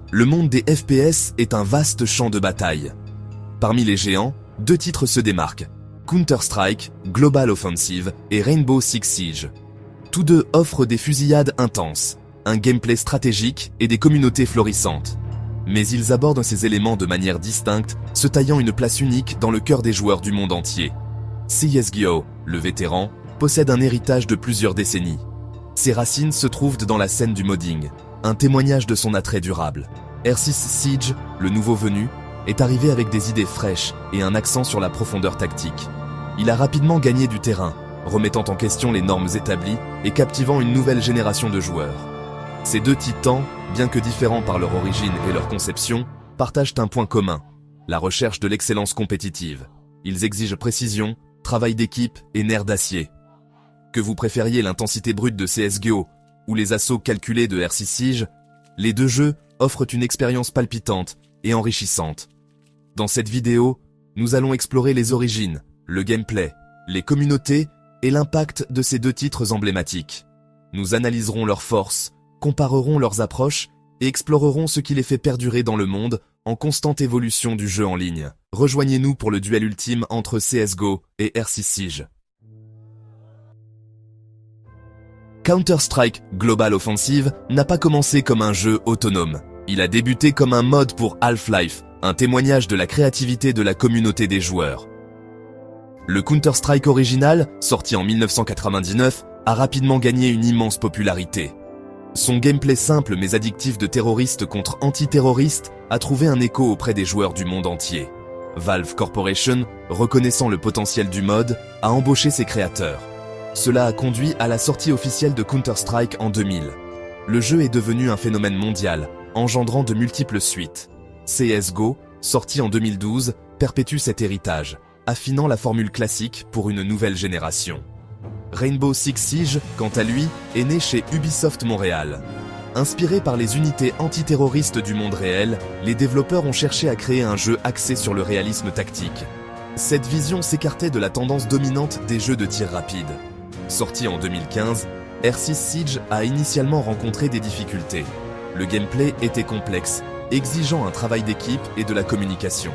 Le monde des FPS est un vaste champ de bataille. Parmi les géants, 2 titres se démarquent, Counter-Strike, Global Offensive et Rainbow Six Siege. Tous deux offrent des fusillades intenses, un gameplay stratégique et des communautés florissantes. Mais ils abordent ces éléments de manière distincte, se taillant une place unique dans le cœur des joueurs du monde entier. CSGO, le vétéran, possède un héritage de plusieurs décennies. Ses racines se trouvent dans la scène du modding, un témoignage de son attrait durable. R6 Siege, le nouveau venu, est arrivé avec des idées fraîches et un accent sur la profondeur tactique. Il a rapidement gagné du terrain, remettant en question les normes établies et captivant une nouvelle génération de joueurs. Ces 2 titans, bien que différents par leur origine et leur conception, partagent un point commun, la recherche de l'excellence compétitive. Ils exigent précision, travail d'équipe et nerfs d'acier. Que vous préfériez l'intensité brute de CSGO ou les assauts calculés de R6 Siege, les 2 jeux offrent une expérience palpitante et enrichissante. Dans cette vidéo, nous allons explorer les origines, le gameplay, les communautés et l'impact de ces 2 titres emblématiques. Nous analyserons leurs forces, comparerons leurs approches et explorerons ce qui les fait perdurer dans le monde en constante évolution du jeu en ligne. Rejoignez-nous pour le duel ultime entre CSGO et R6 Siege. Counter-Strike Global Offensive n'a pas commencé comme un jeu autonome. Il a débuté comme un mode pour Half-Life, un témoignage de la créativité de la communauté des joueurs. Le Counter-Strike original, sorti en 1999, a rapidement gagné une immense popularité. Son gameplay simple mais addictif de terroriste contre antiterroriste a trouvé un écho auprès des joueurs du monde entier. Valve Corporation, reconnaissant le potentiel du mode, a embauché ses créateurs. Cela a conduit à la sortie officielle de Counter-Strike en 2000. Le jeu est devenu un phénomène mondial, engendrant de multiples suites. CSGO, sorti en 2012, perpétue cet héritage, affinant la formule classique pour une nouvelle génération. Rainbow Six Siege, quant à lui, est né chez Ubisoft Montréal. Inspiré par les unités antiterroristes du monde réel, les développeurs ont cherché à créer un jeu axé sur le réalisme tactique. Cette vision s'écartait de la tendance dominante des jeux de tir rapide. Sorti en 2015, R6 Siege a initialement rencontré des difficultés. Le gameplay était complexe, exigeant un travail d'équipe et de la communication.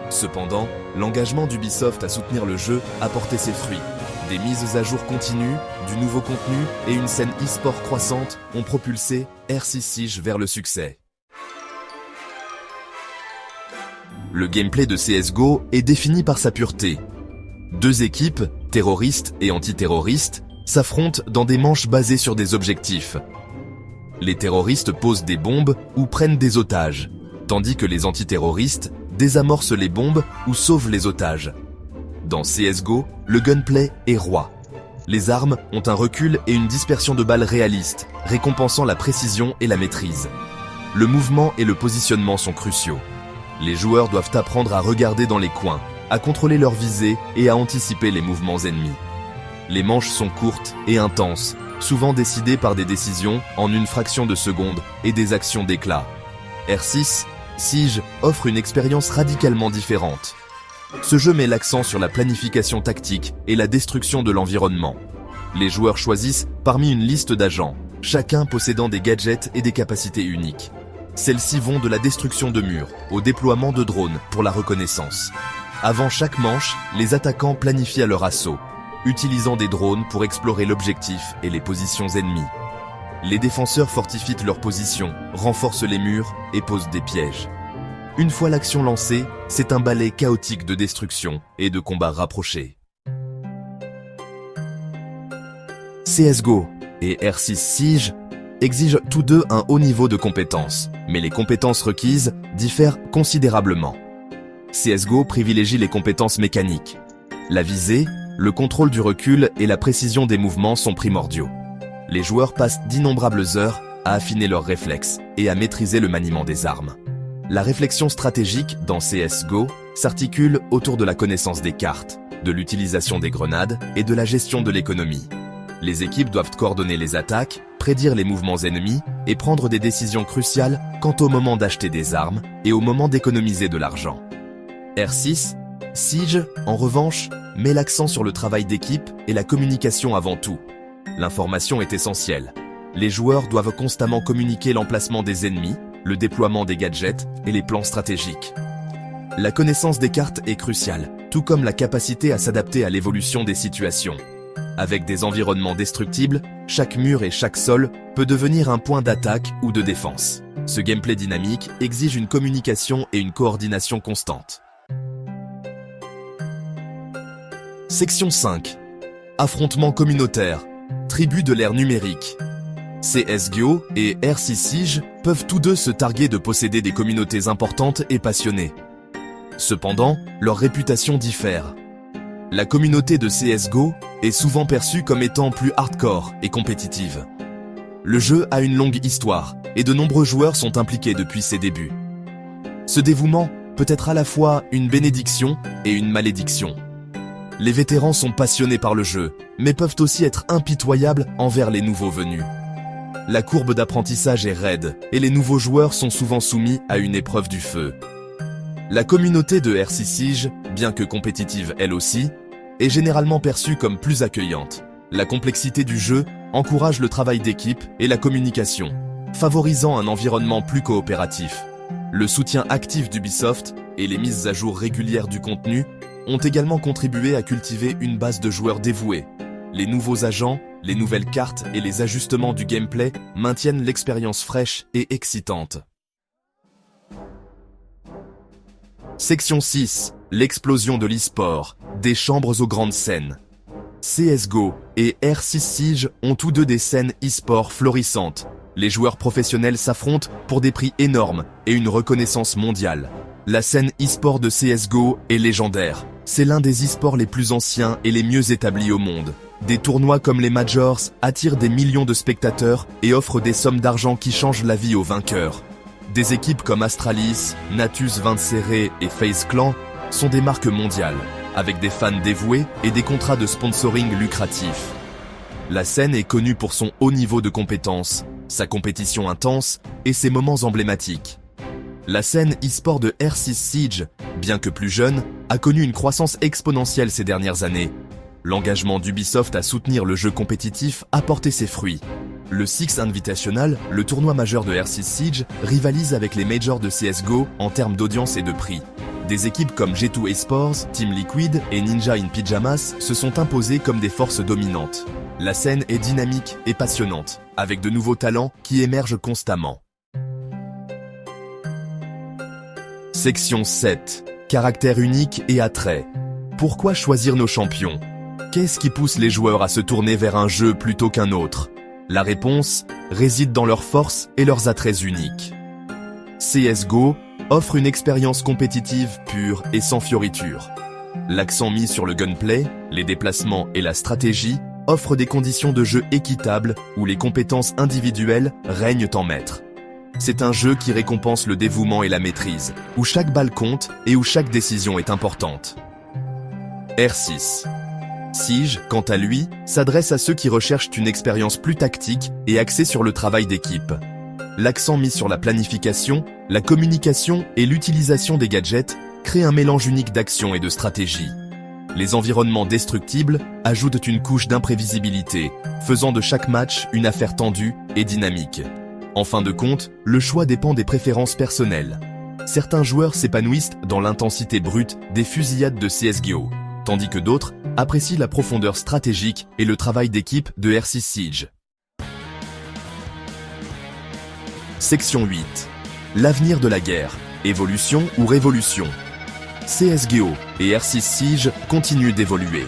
Cependant, l'engagement d'Ubisoft à soutenir le jeu a porté ses fruits. Des mises à jour continues, du nouveau contenu et une scène e-sport croissante ont propulsé R6 Siege vers le succès. Le gameplay de CSGO est défini par sa pureté. 2 équipes, terroristes et antiterroristes, s'affrontent dans des manches basées sur des objectifs. Les terroristes posent des bombes ou prennent des otages, tandis que les antiterroristes désamorcent les bombes ou sauvent les otages. Dans CSGO, le gunplay est roi. Les armes ont un recul et une dispersion de balles réaliste, récompensant la précision et la maîtrise. Le mouvement et le positionnement sont cruciaux. Les joueurs doivent apprendre à regarder dans les coins, à contrôler leur visée et à anticiper les mouvements ennemis. Les manches sont courtes et intenses, souvent décidées par des décisions en une fraction de seconde et des actions d'éclat. R6 Siege offre une expérience radicalement différente. Ce jeu met l'accent sur la planification tactique et la destruction de l'environnement. Les joueurs choisissent parmi une liste d'agents, chacun possédant des gadgets et des capacités uniques. Celles-ci vont de la destruction de murs au déploiement de drones pour la reconnaissance. Avant chaque manche, les attaquants planifient leur assaut, utilisant des drones pour explorer l'objectif et les positions ennemies. Les défenseurs fortifient leurs positions, renforcent les murs et posent des pièges. Une fois l'action lancée, c'est un ballet chaotique de destruction et de combats rapprochés. CSGO et R6 Siege exigent tous 2 un haut niveau de compétences, mais les compétences requises diffèrent considérablement. CSGO privilégie les compétences mécaniques. La visée, le contrôle du recul et la précision des mouvements sont primordiaux. Les joueurs passent d'innombrables heures à affiner leurs réflexes et à maîtriser le maniement des armes. La réflexion stratégique dans CSGO s'articule autour de la connaissance des cartes, de l'utilisation des grenades et de la gestion de l'économie. Les équipes doivent coordonner les attaques, prédire les mouvements ennemis et prendre des décisions cruciales quant au moment d'acheter des armes et au moment d'économiser de l'argent. R6 Siege, en revanche, met l'accent sur le travail d'équipe et la communication avant tout. L'information est essentielle. Les joueurs doivent constamment communiquer l'emplacement des ennemis, le déploiement des gadgets et les plans stratégiques. La connaissance des cartes est cruciale, tout comme la capacité à s'adapter à l'évolution des situations. Avec des environnements destructibles, chaque mur et chaque sol peut devenir un point d'attaque ou de défense. Ce gameplay dynamique exige une communication et une coordination constante. Section 5. Affrontements communautaires. Tribu de l'ère numérique. CSGO et RC Siege peuvent tous deux se targuer de posséder des communautés importantes et passionnées. Cependant, leur réputation diffère. La communauté de CSGO est souvent perçue comme étant plus hardcore et compétitive. Le jeu a une longue histoire et de nombreux joueurs sont impliqués depuis ses débuts. Ce dévouement peut être à la fois une bénédiction et une malédiction. Les vétérans sont passionnés par le jeu, mais peuvent aussi être impitoyables envers les nouveaux venus. La courbe d'apprentissage est raide et les nouveaux joueurs sont souvent soumis à une épreuve du feu. La communauté de RC Siege, bien que compétitive elle aussi, est généralement perçue comme plus accueillante. La complexité du jeu encourage le travail d'équipe et la communication, favorisant un environnement plus coopératif. Le soutien actif d'Ubisoft et les mises à jour régulières du contenu ont également contribué à cultiver une base de joueurs dévoués. Les nouveaux agents, les nouvelles cartes et les ajustements du gameplay maintiennent l'expérience fraîche et excitante. Section 6. L'explosion de l'e-sport, des chambres aux grandes scènes. CSGO et RC Siege ont tous deux des scènes e-sport florissantes. Les joueurs professionnels s'affrontent pour des prix énormes et une reconnaissance mondiale. La scène e-sport de CSGO est légendaire. C'est l'un des e-sports les plus anciens et les mieux établis au monde. Des tournois comme les Majors attirent des millions de spectateurs et offrent des sommes d'argent qui changent la vie aux vainqueurs. Des équipes comme Astralis, Natus Vincere et FaZe Clan sont des marques mondiales, avec des fans dévoués et des contrats de sponsoring lucratifs. La scène est connue pour son haut niveau de compétence, sa compétition intense et ses moments emblématiques. La scène e-sport de RC Siege, bien que plus jeune, a connu une croissance exponentielle ces dernières années. L'engagement d'Ubisoft à soutenir le jeu compétitif a porté ses fruits. Le Six Invitational, le tournoi majeur de RC Siege, rivalise avec les majors de CSGO en termes d'audience et de prix. Des équipes comme G2 Esports, Team Liquid et Ninja in Pyjamas se sont imposées comme des forces dominantes. La scène est dynamique et passionnante, avec de nouveaux talents qui émergent constamment. Section 7. Caractère unique et attrait. Pourquoi choisir nos champions? Qu'est-ce qui pousse les joueurs à se tourner vers un jeu plutôt qu'un autre? La réponse réside dans leurs forces et leurs attraits uniques. CSGO offre une expérience compétitive pure et sans fioriture. L'accent mis sur le gunplay, les déplacements et la stratégie offre des conditions de jeu équitables où les compétences individuelles règnent en maître. C'est un jeu qui récompense le dévouement et la maîtrise, où chaque balle compte et où chaque décision est importante. R6. Siege, quant à lui, s'adresse à ceux qui recherchent une expérience plus tactique et axée sur le travail d'équipe. L'accent mis sur la planification, la communication et l'utilisation des gadgets crée un mélange unique d'action et de stratégie. Les environnements destructibles ajoutent une couche d'imprévisibilité, faisant de chaque match une affaire tendue et dynamique. En fin de compte, le choix dépend des préférences personnelles. Certains joueurs s'épanouissent dans l'intensité brute des fusillades de CSGO, tandis que d'autres apprécient la profondeur stratégique et le travail d'équipe de RC Siege. Section 8. L'avenir de la guerre, évolution ou révolution. CSGO et RC Siege continuent d'évoluer.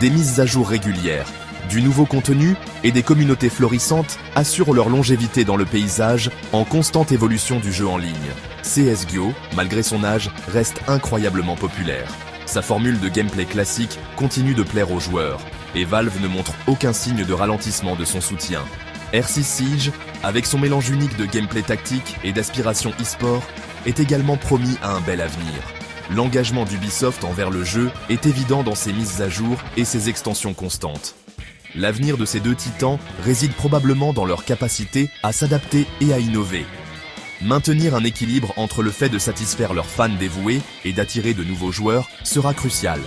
Des mises à jour régulières, du nouveau contenu et des communautés florissantes assurent leur longévité dans le paysage en constante évolution du jeu en ligne. CSGO, malgré son âge, reste incroyablement populaire. Sa formule de gameplay classique continue de plaire aux joueurs, et Valve ne montre aucun signe de ralentissement de son soutien. RC Siege, avec son mélange unique de gameplay tactique et d'aspiration e-sport, est également promis à un bel avenir. L'engagement d'Ubisoft envers le jeu est évident dans ses mises à jour et ses extensions constantes. L'avenir de ces deux titans réside probablement dans leur capacité à s'adapter et à innover. Maintenir un équilibre entre le fait de satisfaire leurs fans dévoués et d'attirer de nouveaux joueurs sera crucial.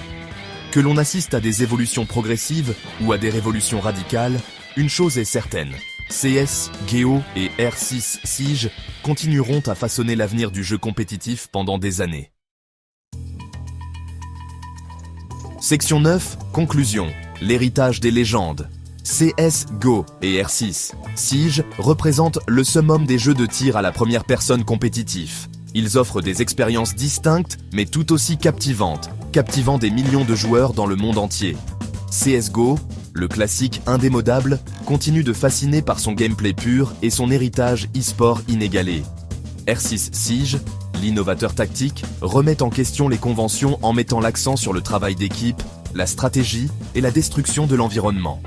Que l'on assiste à des évolutions progressives ou à des révolutions radicales, une chose est certaine, CS, Geo et R6 Siege continueront à façonner l'avenir du jeu compétitif pendant des années. Section 9, conclusion, l'héritage des légendes. CS, Go et R6 Siege représentent le summum des jeux de tir à la première personne compétitifs. Ils offrent des expériences distinctes mais tout aussi captivantes, captivant des millions de joueurs dans le monde entier. CSGO, le classique indémodable, continue de fasciner par son gameplay pur et son héritage e-sport inégalé. R6 Siege, l'innovateur tactique, remet en question les conventions en mettant l'accent sur le travail d'équipe, la stratégie et la destruction de l'environnement.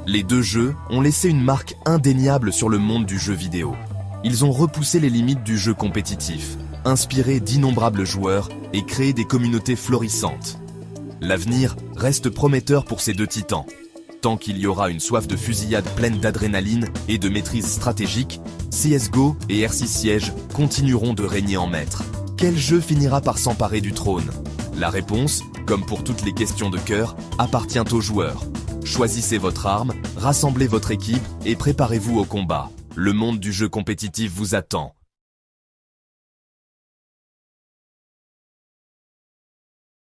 Les deux jeux ont laissé une marque indéniable sur le monde du jeu vidéo. Ils ont repoussé les limites du jeu compétitif, inspiré d'innombrables joueurs et créé des communautés florissantes. L'avenir reste prometteur pour ces deux titans. Tant qu'il y aura une soif de fusillade pleine d'adrénaline et de maîtrise stratégique, CSGO et R6 Siege continueront de régner en maître. Quel jeu finira par s'emparer du trône? La réponse, comme pour toutes les questions de cœur, appartient aux joueurs. Choisissez votre arme, rassemblez votre équipe et préparez-vous au combat. Le monde du jeu compétitif vous attend.